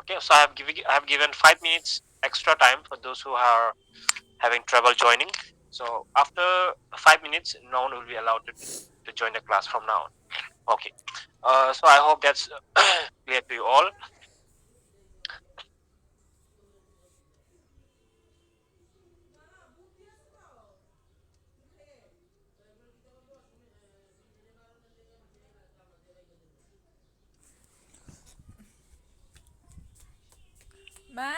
Okay, so I have given 5 minutes extra time for those who are having trouble joining. So after 5 minutes, no one will be allowed to join the class from now on. Okay. So I hope that's clear to you all. Ma,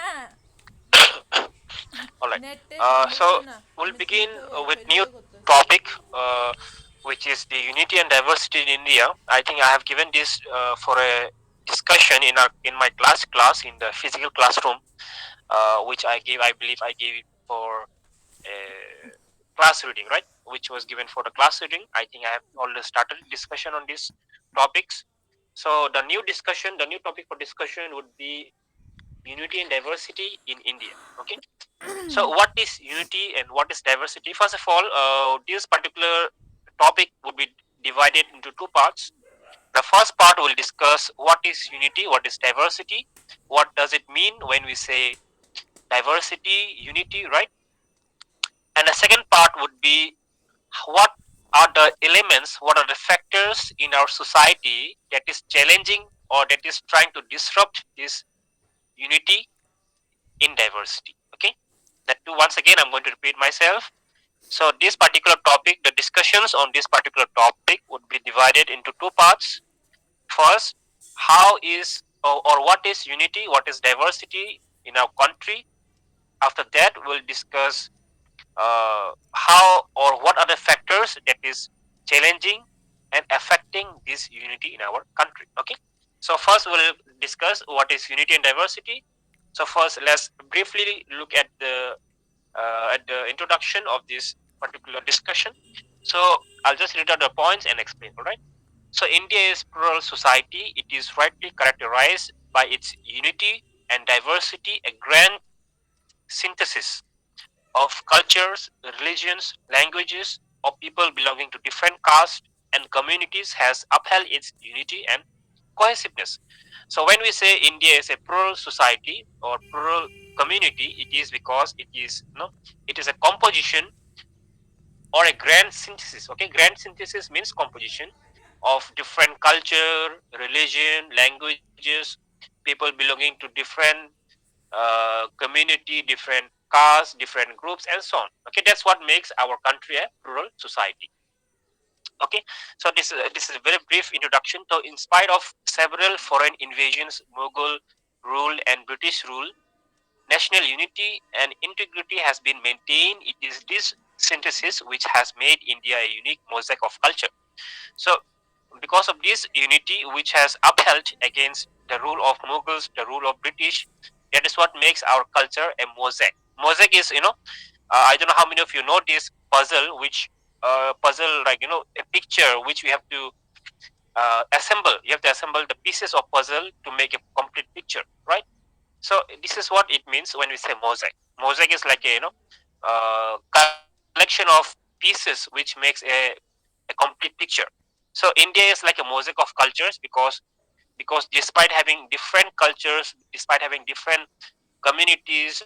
All right. net So na. we'll begin Mosquito with feliz new করতেছে. topic, which is the unity and diversity in India. I think I have given this for a discussion in my class in the physical classroom, which I gave. I believe I gave it for class reading, right? Which was given for the class reading. I think I have already started discussion on these topics. So the new topic for discussion would be unity and diversity in India. Okay. So what is unity and what is diversity? First of all, this particular topic would be divided into two parts. The first part will discuss what is unity, what is diversity, what does it mean when we say diversity, unity, right? And the second part would be what are the elements, what are the factors in our society that is challenging or that is trying to disrupt this unity in diversity. Okay, that too, once again I'm going to repeat myself. So this particular topic, the discussions on this particular topic would be divided into two parts. First, how is or what is unity, what is diversity in our country. After that, we'll discuss how or what are the factors that is challenging and affecting this unity in our country. Okay, so first we'll discuss what is unity and diversity. So first, let's briefly look at the introduction of this particular discussion. So I'll just read out the points and explain. All right. So India is plural society. It is rightly characterized by its unity and diversity, a grand synthesis of cultures, religions, languages, of people belonging to different castes and communities has upheld its unity and cohesiveness. So when we say India is a plural society or plural community, it is because it is it is a composition or a grand synthesis. Okay, grand synthesis means composition of different culture, religion, languages, people belonging to different community, different castes, different groups, and so on. Okay, that's what makes our country a plural society. Okay, so this is a very brief introduction. So, in spite of several foreign invasions, Mughal rule and British rule, national unity and integrity has been maintained. It is this synthesis which has made India a unique mosaic of culture. So, because of this unity, which has upheld against the rule of Mughals, the rule of British, that is what makes our culture a mosaic. Mosaic is, I don't know how many of you know this puzzle, which puzzle like a picture which we have to assemble. You have to assemble the pieces of puzzle to make a complete picture, right? So this is what it means when we say mosaic. Mosaic is like a collection of pieces which makes a complete picture. So India is like a mosaic of cultures because despite having different cultures, despite having different communities,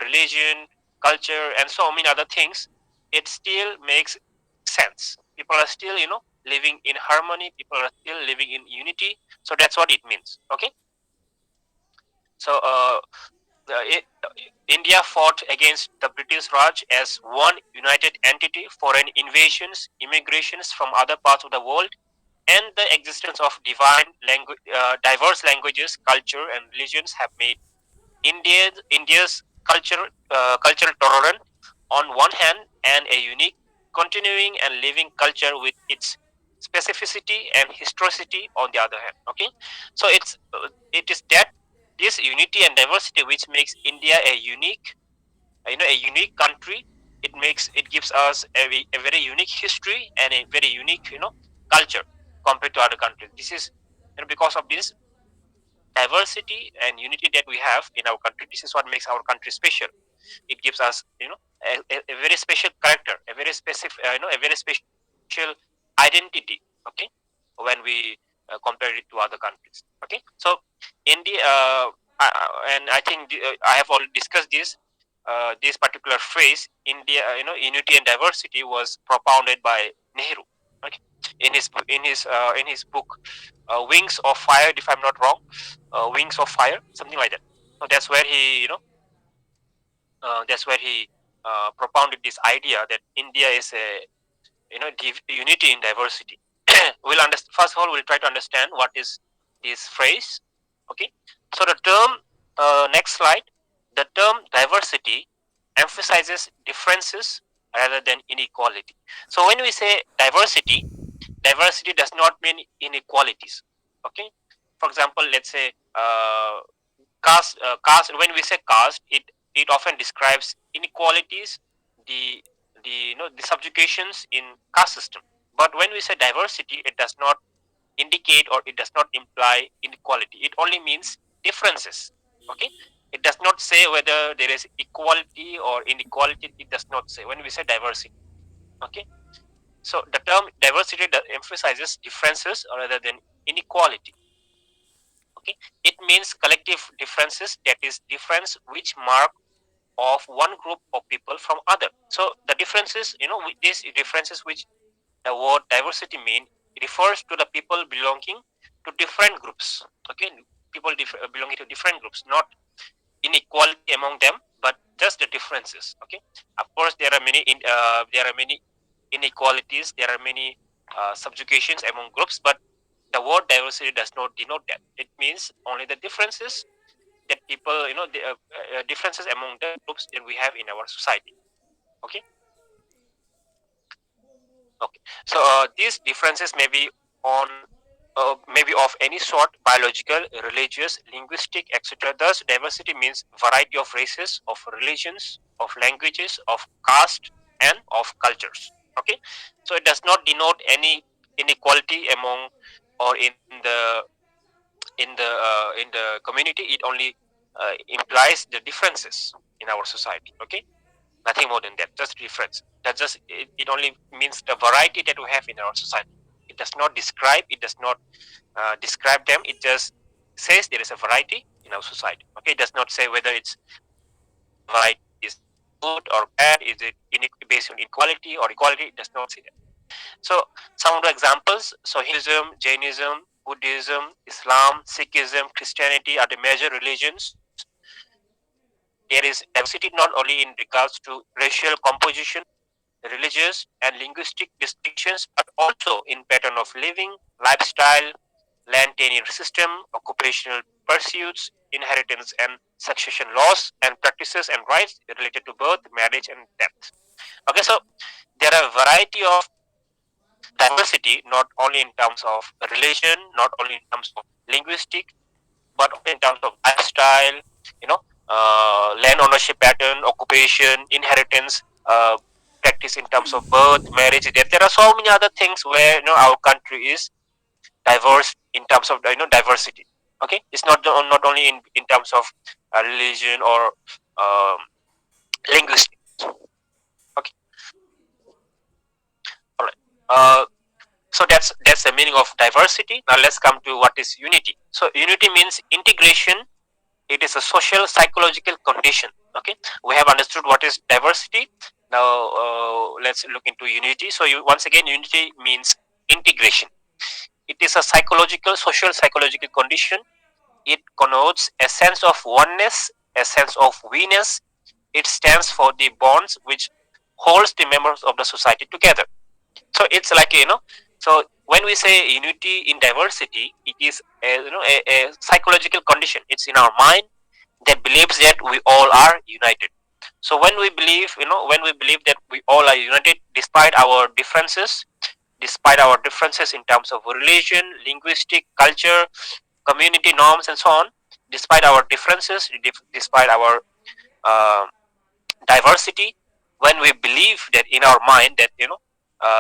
religion, culture, and so many other things, it still makes sense. People are still living in harmony. People are still living in unity. So that's what it means. Okay. So India fought against the British Raj as one united entity. Foreign invasions, immigrations from other parts of the world, and the existence of diverse languages, culture, and religions have made India's cultural tolerant on one hand and a unique, continuing, and living culture with its specificity and historicity on the other hand. Okay, so it is that this unity and diversity which makes India a unique, a unique country. It gives us a very unique history and a very unique culture compared to other countries. This is because of this diversity and unity that we have in our country. This is what makes our country special. It gives us a very special character, a very specific a very special identity. Okay, when we compare it to other countries. Okay, so India. and I think I have already discussed this. This particular phrase, India, unity and diversity, was propounded by Nehru. Okay, in his book, Wings of Fire, if I'm not wrong, Wings of Fire, something like that. So that's where he propounded this idea that India is a unity in diversity. First of all, we'll try to understand what is this phrase. Okay, so the term, next slide, the term diversity emphasizes differences rather than inequality. So when we say diversity, diversity does not mean inequalities. Okay, for example, let's say caste. When we say caste, it often describes inequalities, the the subjugations in caste system. But when we say diversity, it does not indicate or it does not imply inequality. It only means differences. Okay, it does not say whether there is equality or inequality. It does not say when we say diversity. Okay, so the term diversity emphasizes differences rather than inequality. Okay, it means collective differences, that is difference which mark of one group of people from other. So the differences, these differences which the word diversity mean, refers to the people belonging to different groups. Okay, people belonging to different groups, not inequality among them, but just the differences. Okay, of course there are many inequalities, there are many subjugations among groups, but the word diversity does not denote that. It means only the differences that people, the differences among the groups that we have in our society. Okay, okay. So these differences may be on, maybe of any sort, biological, religious, linguistic, etc. Thus, diversity means variety of races, of religions, of languages, of caste, and of cultures. Okay, so it does not denote any inequality among or in the community. It only implies the differences in our society. Okay, nothing more than that, just difference. It only means the variety that we have in our society. It does not describe, it does not describe them. It just says there is a variety in our society. Okay, it does not say whether it's the variety is good or bad, is it based on equality or equality. It does not say that. So some of the examples: so Hinduism, Jainism, Buddhism, Islam, Sikhism, Christianity are the major religions. There is diversity not only in regards to racial composition, religious and linguistic distinctions, but also in pattern of living, lifestyle, land tenure system, occupational pursuits, inheritance and succession laws, and practices and rights related to birth, marriage, and death. Okay, so there are a variety of diversity, not only in terms of religion, not only in terms of linguistic, but also in terms of lifestyle, you know, land ownership pattern, occupation, inheritance, practice in terms of birth, marriage. There are so many other things where our country is diverse in terms of diversity. Okay, it's not only in terms of religion or um, linguistics. Okay, all right. So that's the meaning of diversity. Now let's come to what is unity. So unity means integration. It is a social psychological condition. Okay, we have understood what is diversity. Now let's look into unity. So once again, unity means integration. It is a social psychological condition. It connotes a sense of oneness, a sense of we-ness. It stands for the bonds which holds the members of the society together. So it's like so when we say unity in diversity, it is a psychological condition. It's in our mind that believes that we all are united. So when we believe that we all are united despite our differences, in terms of religion, linguistic, culture, community norms, and so on, despite our differences, despite our uh, diversity, when we believe that in our mind that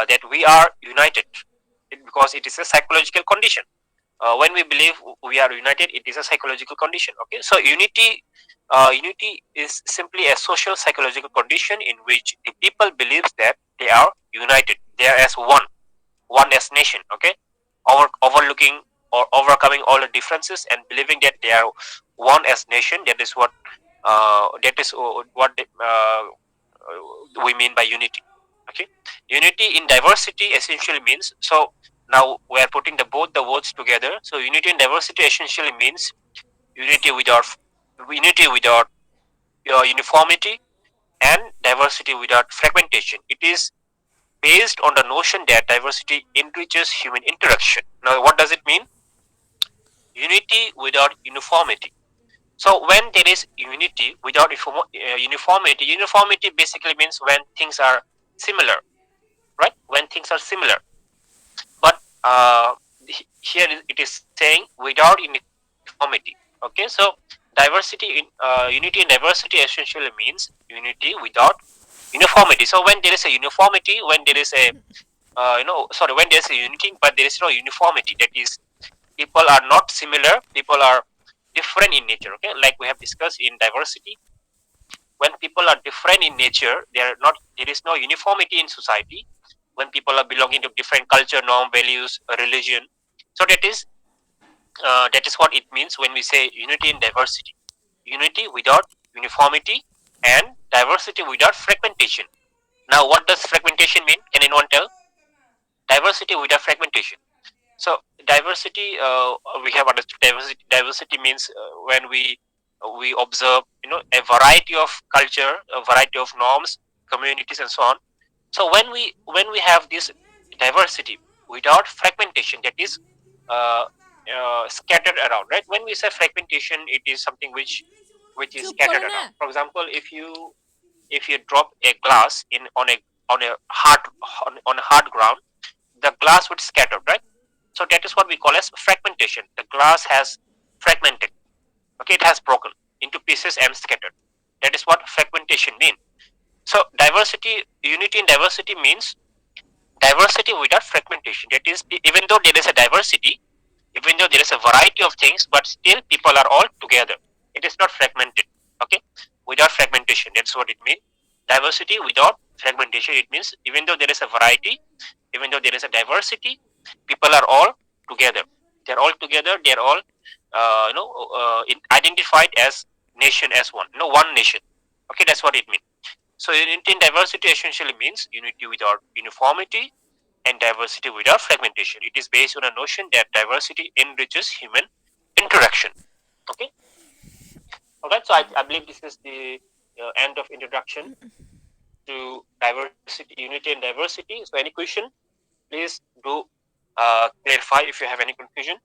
that we are united, because it is a psychological condition. When we believe we are united, it is a psychological condition. Okay, so unity is simply a social psychological condition in which the people believes that they are united, they are as one as nation. Okay, overlooking or overcoming all the differences and believing that they are one as nation. That is what we mean by unity. Okay, unity in diversity essentially means, so now we are putting both the words together. So unity in diversity essentially means unity without uniformity, and diversity without fragmentation. It is based on the notion that diversity enriches human interaction. Now, what does it mean? Unity without uniformity. So, when there is unity without uniformity basically means when things are similar, right? When things are similar, but here it is saying without uniformity. Okay, so unity and diversity essentially means unity without uniformity. So when there is a uniformity, when there is a when there is a unity but there is no uniformity, that is, people are not similar, people are different in nature. Okay, like we have discussed in diversity, when people are different in nature, there is no uniformity in society. When people are belonging to different culture, norm, values, religion, so that is what it means when we say unity in diversity. Unity without uniformity, and diversity without fragmentation. Now, what does fragmentation mean? Can anyone tell? Diversity without fragmentation. So, diversity, we have understood diversity. Diversity means when we observe, a variety of culture, a variety of norms, communities, and so on. So, when we have this diversity without fragmentation, that is uh, scattered around, right? When we say fragmentation, it is something which is চুপ scattered করো না around. For example, if you drop a glass in on a hard on a hard ground, the glass would scatter, right? So that is what we call as fragmentation. The glass has fragmented. Okay, it has broken into pieces and scattered. That is what fragmentation means. So unity in diversity means diversity without fragmentation. That is, even though there is a diversity, even though there is a variety of things, but still people are all together. It is not fragmented. Okay, without fragmentation. That's what it means. Diversity without fragmentation. It means even though there is a variety, even though there is a diversity, people are all together. They're all together. They're all identified as nation, as one. One nation. Okay, that's what it means. So unity in diversity essentially means unity without uniformity and diversity without fragmentation. It is based on a notion that diversity enriches human interaction. Okay, all right. So I believe this is the end of introduction to diversity, unity, and diversity. So any question, please do clarify if you have any confusion.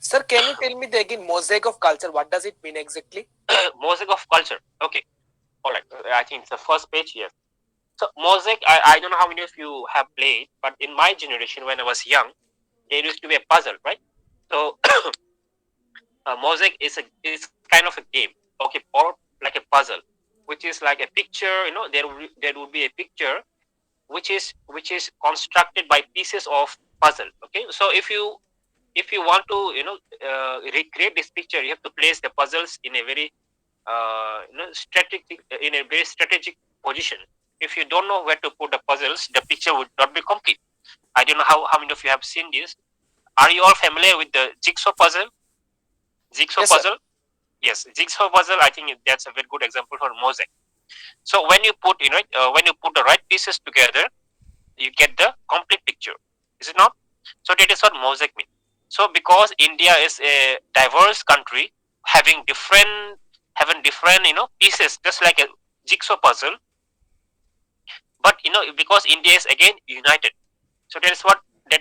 Sir, can you tell me the again mosaic of culture? What does it mean exactly? Mosaic of culture. Okay, all right. I think it's the first page here. So mosaic, I don't know how many of you have played, but in my generation when I was young, there used to be a puzzle, right? So mosaic is kind of a game, okay, or like a puzzle, which is like a picture. There would be a picture which is constructed by pieces of puzzle. Okay, so if you want to recreate this picture, you have to place the puzzles in a very strategic position. If you don't know where to put the puzzles, the picture would not be complete. I don't know how many of you have seen this. Are you all familiar with the jigsaw puzzle? Jigsaw Yes, sir. puzzle. Yes, jigsaw puzzle. I think that's a very good example for mosaic. So when you put the right pieces together, you get the complete picture. Is it not? So that is what mosaic means. So because India is a diverse country, having different pieces, just like a jigsaw puzzle, but because India is again united. So that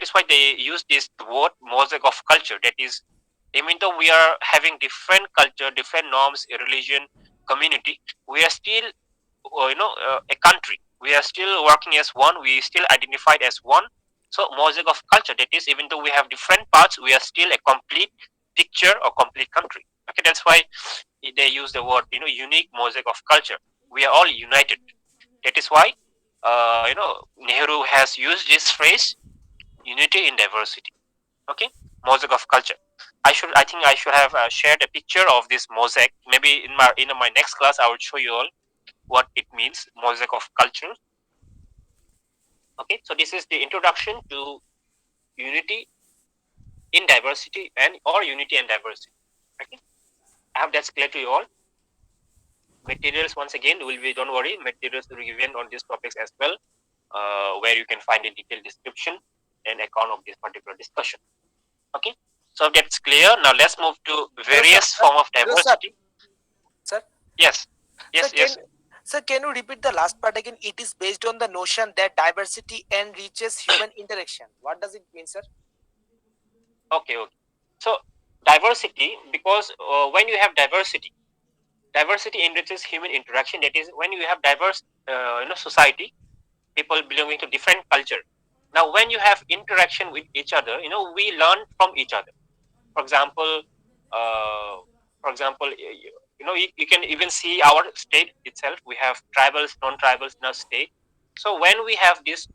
is why they use this word mosaic of culture. That is, even though we are having different culture, different norms, religion, community, we are still a country. We are still working as one. We still identified as one. So mosaic of culture. That is, even though we have different parts, we are still a complete picture or complete country. Okay, that's why they use the word unique mosaic of culture. We are all united. That is why Nehru has used this phrase unity in diversity. Okay, mosaic of culture. I think I should have shared a picture of this mosaic. Maybe in my next class I will show you all what it means, mosaic of culture. Okay, so this is the introduction to unity in diversity or unity and diversity. Okay, I hope that's clear to you all. Materials once again will be, don't worry, materials will be given on these topics as well, where you can find a detailed description and account of this particular discussion. Okay, so that's clear. Now let's move to Hello, sir. various form of Hello, sir. diversity. Sir, Yes, sir, yes, yes. can you repeat the last part again? It is based on the notion that diversity enriches human interaction. What does it mean, sir? Okay, okay. So diversity, because when you have diversity, diversity enriches human interaction. That is, when you have diverse, society, people belonging to different culture. Now, when you have interaction with each other, we learn from each other. For example, uh, you can even see our state itself. We have tribals, non-tribals in our state. So when we have this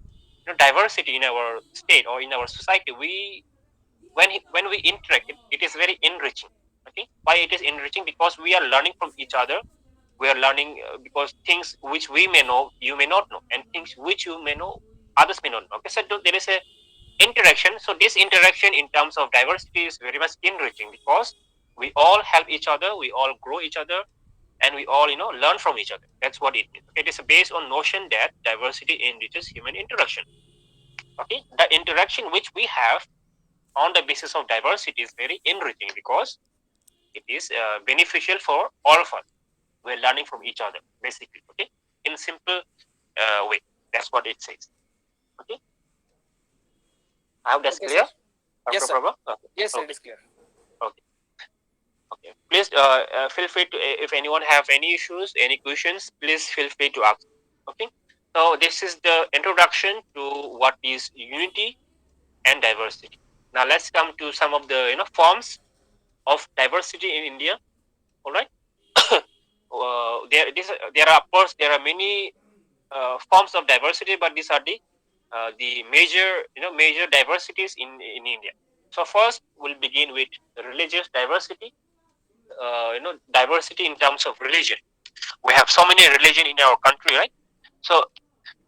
diversity in our state or in our society, when we interact, it is very enriching. Okay, why it is enriching? Because we are learning from each other. We are learning because things which we may know, you may not know, and things which you may know, others may not know. Okay, so there is a interaction. So this interaction in terms of diversity is very much enriching, because we all help each other, we all grow each other, and we all learn from each other. That's what it is. Okay, it is based on notion that diversity enriches human interaction. Okay, the interaction which we have on the basis of diversity is very enriching, because it is beneficial for all of us. We're learning from each other, basically. Okay, in simple way. That's what it says. Okay, I hope that's Okay, clear. sir. Yes, sir. Prabha? Okay. Yes, sir. It Okay. is clear. Okay. Okay. Please feel free to, if anyone have any issues, any questions, please feel free to ask. Okay. So this is the introduction to what is unity and diversity. Now let's come to some of the forms of diversity in India. All right. There are, of course, there are many forms of diversity, but these are the major diversities in India. So first, we'll begin with religious diversity. Diversity in terms of religion. We have so many religion in our country, right? So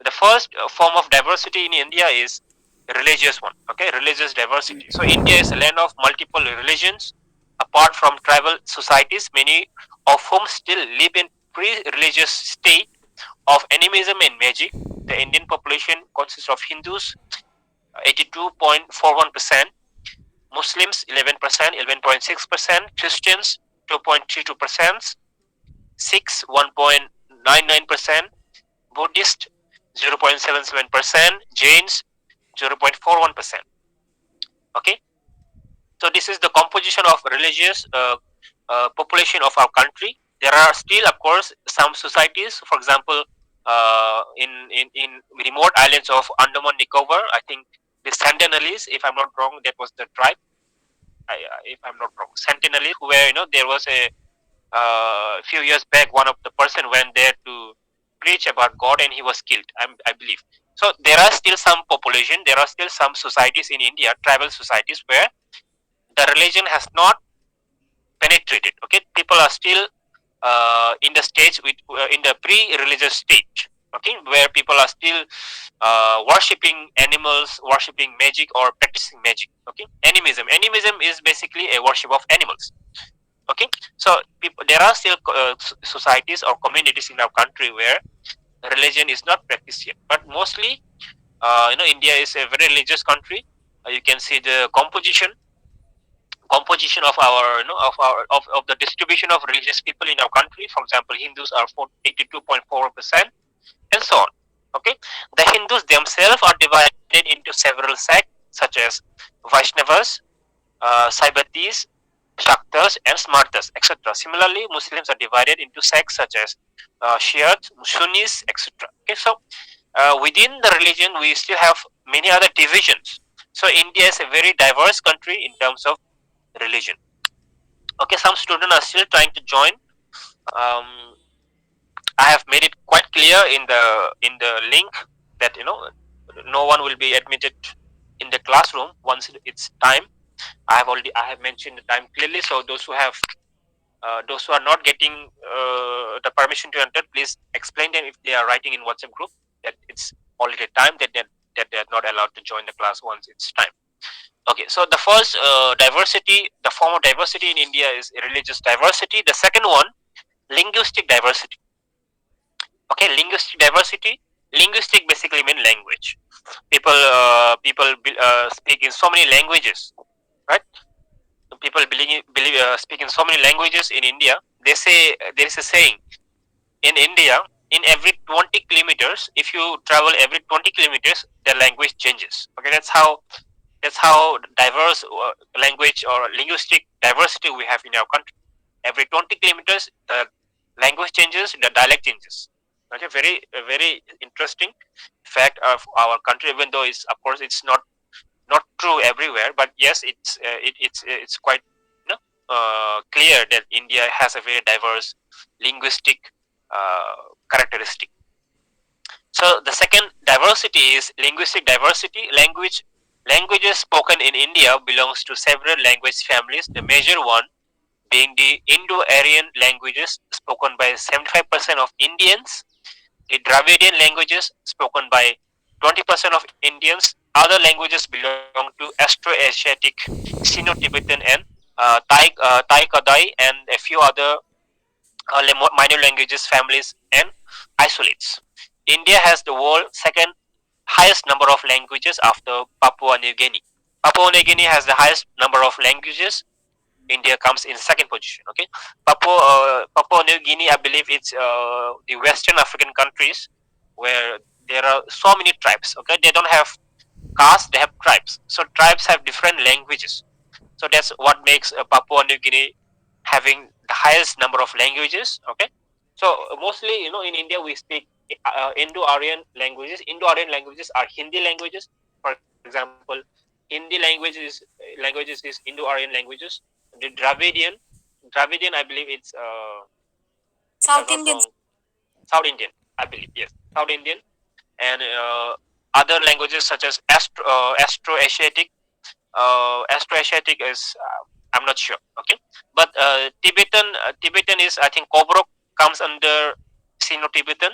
the first form of diversity in India is religious one. Okay, religious diversity. So India is a land of multiple religions. Apart from tribal societies, many of whom still live in pre-religious state of animism and magic, the Indian population consists of Hindus, 82.41%, Muslims 11%, 11.6%, Christians 2.32%, Sikhs 1.99%, Buddhist 0.77%, Jains 0.41%. Okay, so this is the composition of religious population of our country. There are still, of course, some societies. For example, in remote islands of Andaman Nicobar, I think the Sentinelese, if I'm not wrong, that was the tribe. If I'm not wrong, Sentinelese, where there was a few years back, one of the person went there to preach about God and he was killed. I believe. So there are still some population, there are still some societies in India, tribal societies, where the religion has not penetrated. Okay, people are still in the stage with in the pre-religious stage. Okay, where people are still worshipping animals, worshipping magic, or practicing magic. Okay, animism is basically a worship of animals. Okay, so there are still societies or communities in our country where religion is not practiced yet, but mostly India is a very religious country. You can see the composition of our of the distribution of religious people in our country. For example, Hindus are 82.4%, and so on. Okay, the Hindus themselves are divided into several sects such as Vaishnavas, Saibatis, Shaktas, and Smartas, etc. Similarly, Muslims are divided into sects such as Shiites, Sunnis, etc. Okay, so within the religion, we still have many other divisions. So India is a very diverse country in terms of religion. Okay, some students are still trying to join. Um, I have made it quite clear in the link that no one will be admitted in the classroom once it's time. I have mentioned the time clearly. So those who are not getting the permission to enter, please explain them if they are writing in WhatsApp group that it's already time that they are not allowed to join the class once it's time. Okay, so the first diversity, the form of diversity in India is religious diversity. The second one, linguistic diversity. Okay, linguistic diversity. Linguistic basically mean language. People speak in so many languages, right? People speak in so many languages in India. They say there is a saying in India. In every 20 kilometers, if you travel every 20 kilometers, the language changes. Okay, that's how diverse language or linguistic diversity we have in our country. Every 20 kilometers, the language changes, the dialect changes. Okay, very interesting fact of our country. Even though it's, of course, it's not true everywhere, but yes, it's quite, you know, clear that India has a very diverse linguistic characteristic. So the second diversity is linguistic diversity. Languages spoken in India belongs to several language families. The major one being the Indo-Aryan languages spoken by 75% of Indians, the Dravidian languages spoken by 20% of Indians. Other languages belong to Astro-Asiatic, Sino-Tibetan, and Tai Kadai, and a few other minor languages families and isolates. India has the world's second highest number of languages after Papua New Guinea. Papua New Guinea has the highest number of languages. India comes in second position. Okay, Papua New Guinea, I believe it's the Western African countries where there are so many tribes. Okay, they don't have caste; they have tribes. So tribes have different languages. So that's what makes Papua New Guinea having the highest number of languages. Okay, so mostly, in India we speak Indo-Aryan languages are Hindi languages. For example, Hindi languages is Indo-Aryan languages. The Dravidian, I believe it's, if I'm South not Indians. wrong, South Indian, I believe, yes, South Indian. And other languages such as Astro-Asiatic. Astro-Asiatic is, I'm not sure. Okay, but Tibetan is, I think, Kobrok comes under Sino-Tibetan.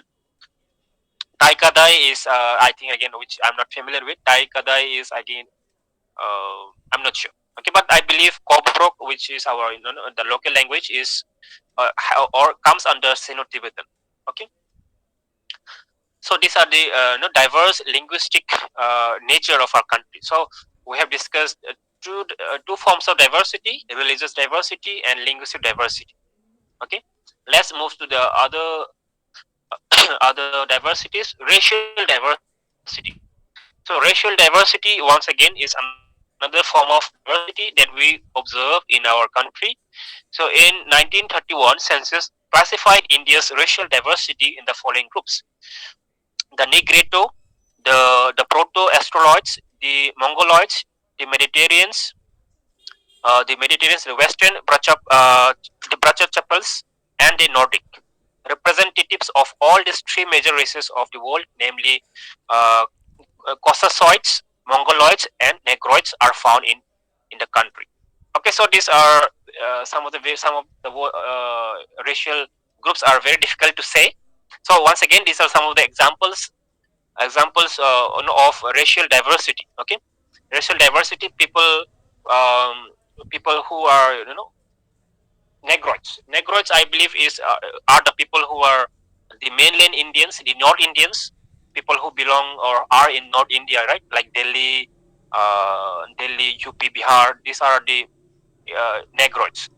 Taikadai is, I think, again, which I'm not familiar with. Taikadai is again, I'm not sure. Okay, but I believe Kobrok, which is our, the local language, is or comes under Sino-Tibetan. Okay, so these are the diverse linguistic nature of our country. So we have discussed two forms of diversity: religious diversity and linguistic diversity. Okay, let's move to the other diversities. Racial diversity. So racial diversity, once again, is another form of diversity that we observe in our country. So in 1931 census classified India's racial diversity in the following groups: the Negreto, the Proto-Australoids, the Mongoloids, the Mediterraneans, the Western the Brachachapals, and the Nordic. Representatives of all these three major races of the world, namely uh, Caucasoids, Mongoloids, and Negroids, are found in the country. Okay, so these are some of the racial groups are very difficult to say. So once again, these are some of the examples of racial diversity. Okay, racial diversity, people who are, Negroids, I believe, are the people who are the mainland Indians, the North Indians, people who belong or are in North India, right? Like Delhi, UP, Bihar. These are the Negroids.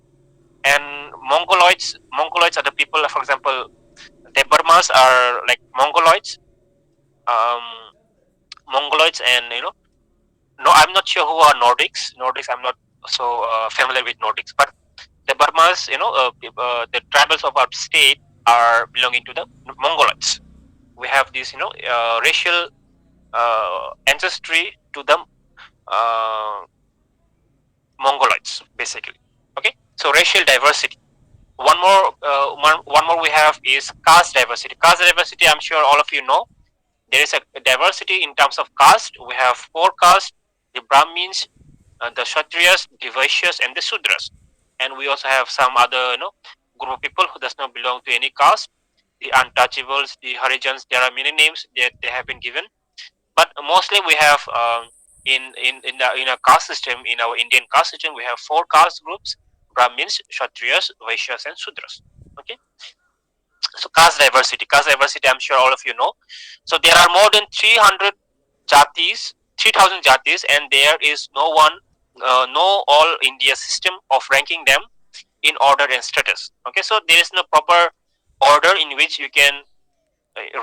And Mongoloids are the people. For example, the Burmas are like Mongoloids. Um, Mongoloids, and no, I'm not sure who are Nordics. Nordics, I'm not so familiar with Nordics, but the Burmas, the tribals of our state are belonging to the Mongoloids. We have this, racial ancestry to the uh, Mongoloids, basically. Okay, so racial diversity. One more we have is caste diversity. Caste diversity, I'm sure all of you know. There is a diversity in terms of caste. We have four castes: the Brahmins, the Kshatriyas, the Vaishyas, and the Sudras. And we also have some other, group of people who does not belong to any caste: the untouchables, the Harijans. There are many names that they have been given, but mostly we have in a caste system, in our Indian caste system, we have four caste groups: Brahmins, Kshatriyas, Vaishyas, and Sudras. Okay, so caste diversity, I'm sure all of you know. So there are more than 300 jatis, 3000 jatis, and there is no all India system of ranking them in order and status. Okay, so there is no proper order in which you can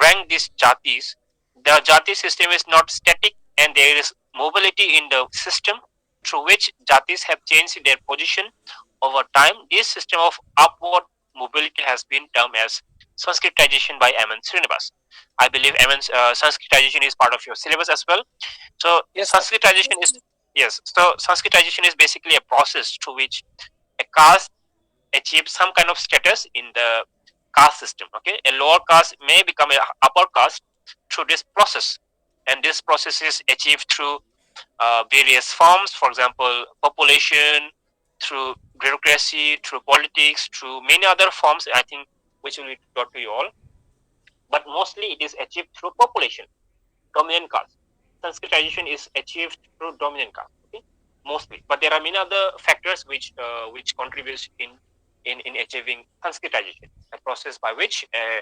rank these jatis. The jati system is not static, and there is mobility in the system through which jatis have changed their position over time. This system of upward mobility has been termed as Sanskritization by M. N. Srinivas. I believe Sanskritization is part of your syllabus as well. So Yes, sir. Sanskritization is, yes. So Sanskritization is basically a process through which a caste achieve some kind of status in the caste system. Okay, a lower caste may become a upper caste through this process, and this process is achieved through various forms. For example, population, through bureaucracy, through politics, through many other forms, I think, which will be taught to you all. But mostly it is achieved through population, dominant caste. Sanskritization is achieved through dominant caste. Okay, mostly. But there are many other factors which contributes in achieving Sanskritization, a process by which a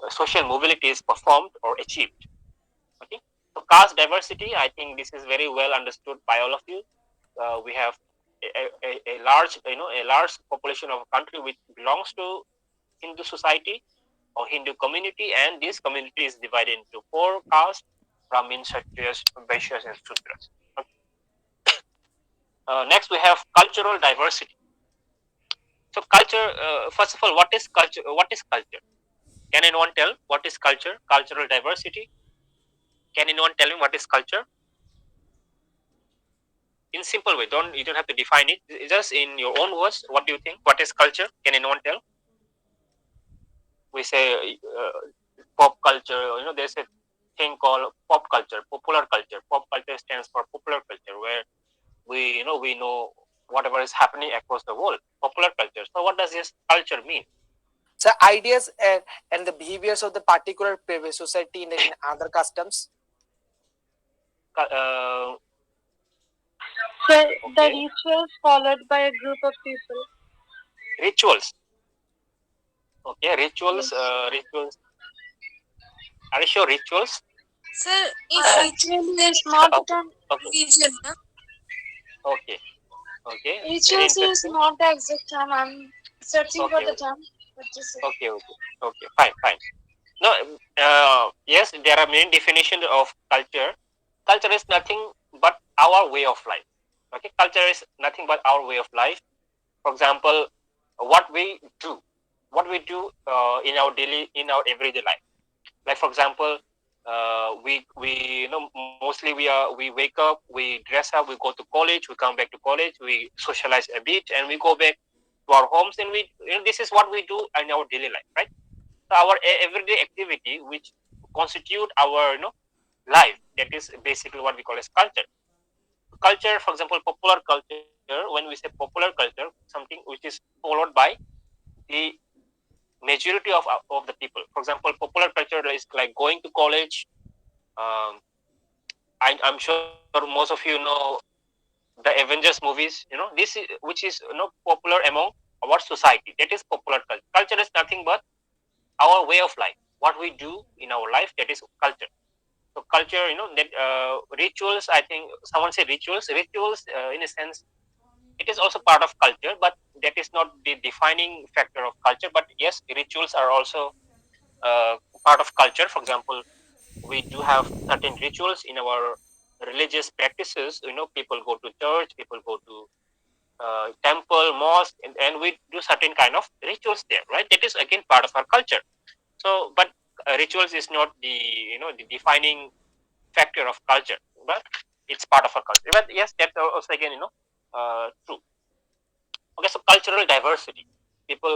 social mobility is performed or achieved. Okay, so caste diversity, I think this is very well understood by all of you. We have a large, a large population of a country which belongs to Hindu society or Hindu community, and this community is divided into four castes: Brahmins, Kshatriyas, Vaishyas, and Sudras. Okay. Next, we have cultural diversity. So, culture. First of all, what is culture? What is culture? Can anyone tell what is culture? Cultural diversity. Can anyone tell me what is culture? In simple way, you don't have to define it. Just in your own words, what do you think? What is culture? Can anyone tell? We say pop culture. There's a thing called pop culture, popular culture. Pop culture stands for popular culture, where we know whatever is happening across the world. Popular culture. So, what does this culture mean? So ideas and the behaviors of the particular previous society in other customs. Uh, So the okay, rituals followed by a group of people. rituals. Okay, rituals. Yes. Rituals. Are you sure rituals? Sir, if ritual Actually, then it's not the Okay, term. okay, religion, na? okay, okay. Very Rituals is interesting. not the exact term. I'm searching for Okay, the term. What to say? okay. Fine, fine. No, yes, there are many definitions of culture. Culture is nothing but our way of life. Okay, culture is nothing but our way of life. For example, what we do, in our everyday life. Like for example, we mostly we wake up, we dress up, we go to college, we come back to college, we socialize a bit, and we go back to our homes, and this is what we do in our daily life, right? So our everyday activity, which constitute our life, that is basically what we call as culture. Culture, for example, popular culture. When we say popular culture, something which is followed by the majority of the people. For example, popular culture is like going to college. um, I'm sure most of you know the Avengers movies. This is, which is popular among our society. That is popular culture. Culture is nothing but our way of life, what we do in our life. That is culture. So culture, that rituals. I think someone said rituals. Rituals, in a sense, it is also part of culture, but that is not the defining factor of culture. But yes, rituals are also uh, part of culture. For example, we do have certain rituals in our religious practices. People go to church, people go to temple, mosque, and we do certain kind of rituals there, right? That is again part of our culture. So, but rituals is not the defining factor of culture, but it's part of our culture. But yes, that's also again true. Okay, so cultural diversity.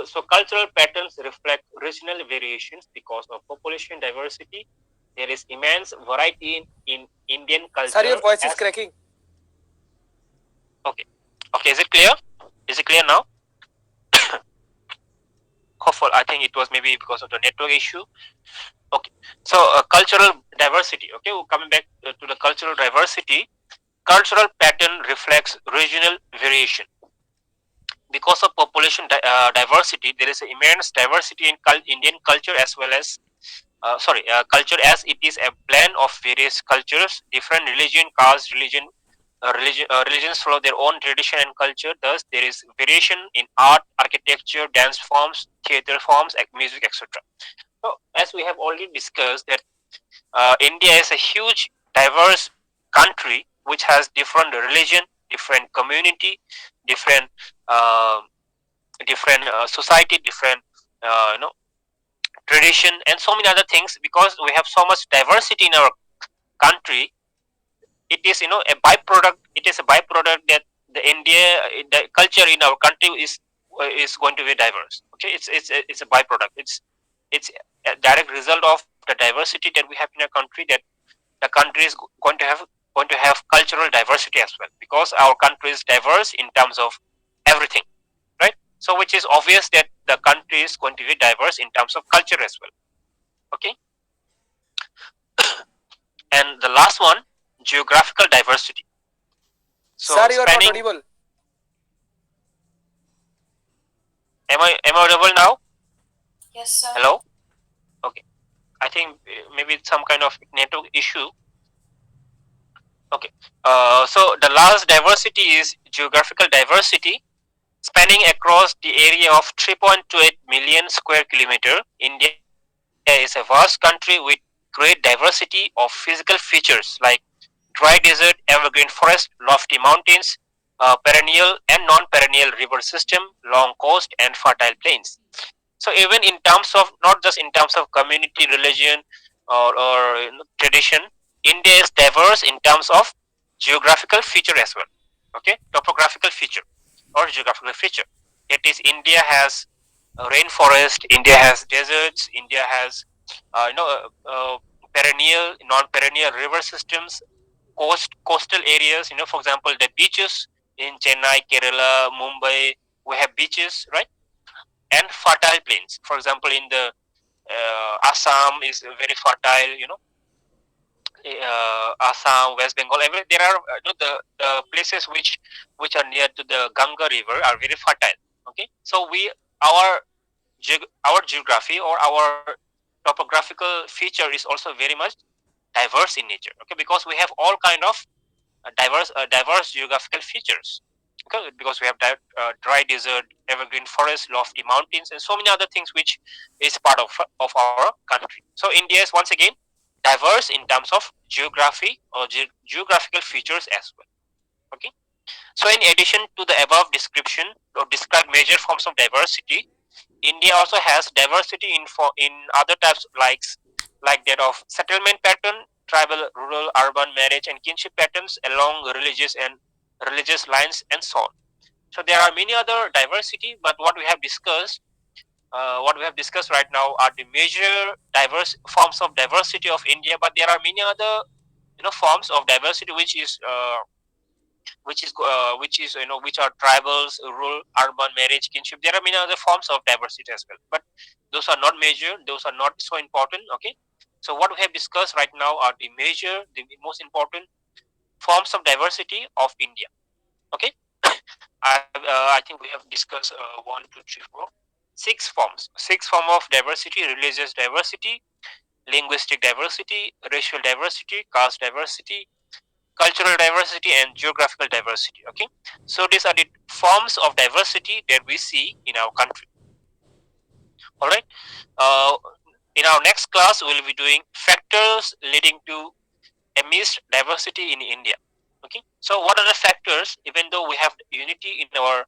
So cultural patterns reflect regional variations because of population diversity. There is immense variety in Indian Sir, your culture. voice is As cracking. okay, okay, is it clear? Is it clear now? Hopeful. I think it was maybe because of the network issue. Okay, so cultural diversity. Okay, coming back to the cultural diversity, cultural pattern reflects regional variation. Because of population diversity, there is immense diversity in Indian culture as well as culture, as it is a blend of various cultures, different religion, caste, religions follow their own tradition and culture. Thus, there is variation in art, architecture, dance forms, theater forms, music, etc. So, as we have already discussed, that India is a huge, diverse country which has different religion, different community, different uh, society, different tradition, and so many other things. Because we have so much diversity in our country, it is a byproduct. It is a byproduct that the culture in our country is going to be diverse. Okay, it's a byproduct. It's a direct result of the diversity that we have in our country, that the country is going to have cultural diversity as well, because our country is diverse in terms of everything, right? So which is obvious that the country is going to be diverse in terms of culture as well. Okay, and the last one, geographical diversity. So Sir, you are not spanning, audible. am I audible now? Yes, sir. Hello. Okay, I think maybe it's some kind of network issue. Okay, so the last diversity is geographical diversity, spanning across the area of 3.28 million square kilometer. India is a vast country with great diversity of physical features like dry desert, evergreen forest, lofty mountains, perennial and non-perennial river system, long coast, and fertile plains. So even in terms of, not just in terms of community, religion, or tradition, India is diverse in terms of geographical feature as well. Okay, topographical feature or geographical feature. It is India has rainforest, India has deserts, India has perennial, non-perennial river systems, coastal areas. For example, the beaches in Chennai, Kerala, Mumbai, we have beaches, right? And fertile plains. For example, in the Assam is very fertile. Assam, West Bengal. There are the places which are near to the Ganga River are very fertile. Okay, so our our geography or our topographical feature is also very much diverse in nature. Okay, because we have all kind of diverse geographical features. Okay, because we have dry desert, evergreen forest, lofty mountains, and so many other things which is part of our country. So India is once again diverse in terms of geography or geographical features as well. Okay. So in addition to the above description or describe major forms of diversity, India also has diversity in other types, like that of settlement pattern, tribal, rural, urban, marriage, and kinship patterns along religious lines, and so on. So there are many other diversity, but what we have discussed right now are the major diverse forms of diversity of India. But there are many other forms of diversity which is which are tribals, rural, urban, marriage, kinship. There are many other forms of diversity as well, but those are not major, those are not so important. Okay, so what we have discussed right now are the most important forms of diversity of India. Okay, I think we have discussed one, two, three, four, six form of diversity: religious diversity, linguistic diversity, racial diversity, caste diversity, cultural diversity, and geographical diversity. Okay, so these are the forms of diversity that we see in our country. All right, uh, in our next class we will be doing factors leading to a mixed diversity in India. Okay, so what are the factors? Even though we have unity in our,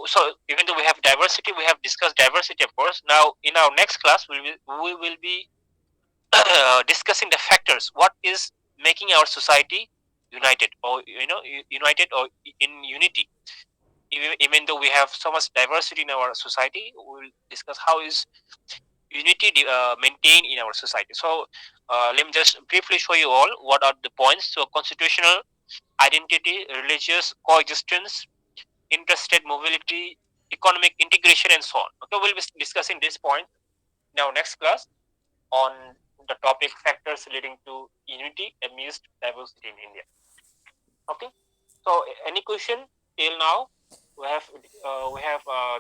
so even though we have diversity, we have discussed diversity, of course. Now in our next class we will be discussing the factors. What is making our society united, or united, or in unity? Even though we have so much diversity in our society, we will discuss how is unity maintained in our society. So let me just briefly show you all what are the points. So constitutional identity, religious coexistence, interstate mobility, economic integration, and so on. Okay, we'll be discussing this point in our next class. on the topic factors leading to unity amidst diversity in India. Okay. So any question till now?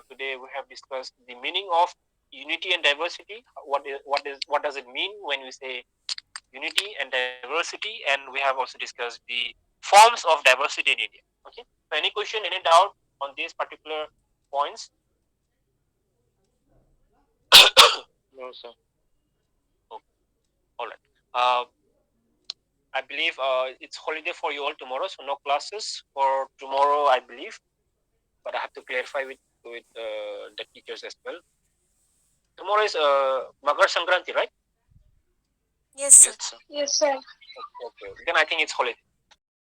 Today we have discussed the meaning of unity and diversity. What does it mean when we say unity and diversity? And we have also discussed the forms of diversity in India. Okay. So any question, any doubt on these particular points? No, sir. Okay. All right. I believe it's holiday for you all tomorrow, so no classes for tomorrow, I believe. But I have to clarify with the teachers as well. Tomorrow is Magar Sankranti, right? Yes, sir. Yes, sir. Yes, sir. Okay. Then I think it's holiday.